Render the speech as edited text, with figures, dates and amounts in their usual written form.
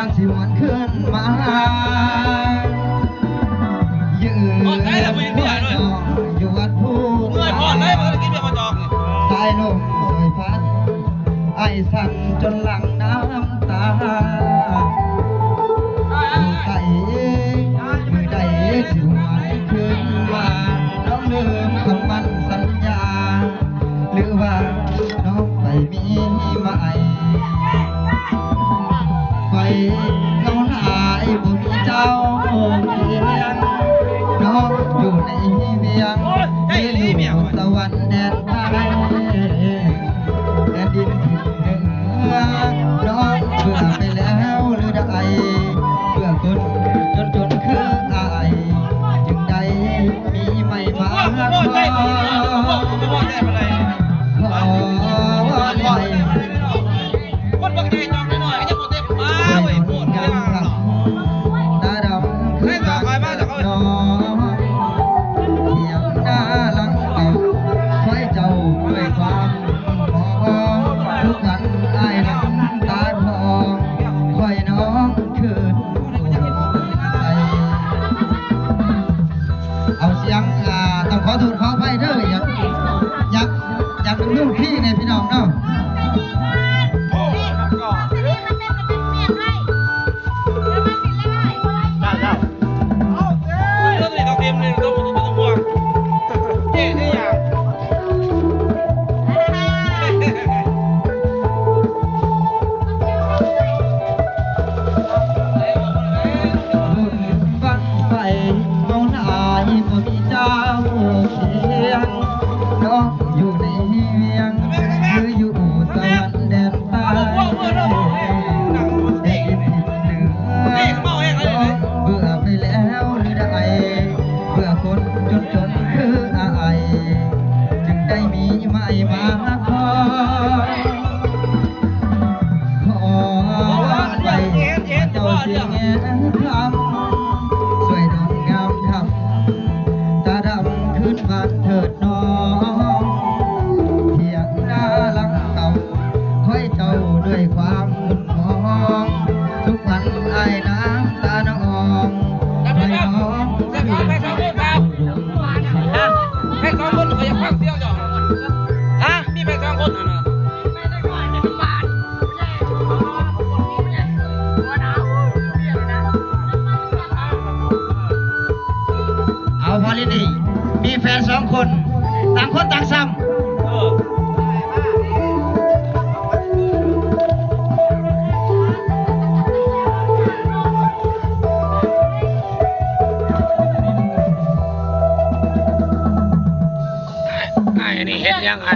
างสิวันขึ้นมายืนอยู่วัดผู้สายลมสวยพัดไอ้สั่นจนหลังน้ำตาใส่มือใดสิวันขึ้นมาน้องลืมคำมั่นสัญญาหรือว่าน้องไปมีใหม่ไปเงาหายบุญเจ้าเพียงน้องอยู่ในเวียงอยู่สวรรค์แดนใต้แดนดินถิ่นเหนือน้องเบื่อไปแล้วหรือใดเบื่อคนจนคืออายจึงได้มีไม่มาขอไว้ตาดำคือตาน้องเทียงหน้าหลังเก่าคอยเจ้าด้วยความขอทุกวันอายน้ำตาทองคอยน้องคืนใจเอาเสียงต้องขอโทษขออภัยเด้ออยากเป็นลูกพี่ในพี่น้องเนาะเอาพอลินี่มีแฟน2 คนต่างคนต่างซ้ำไอ้นี่เฮ็ดยังไง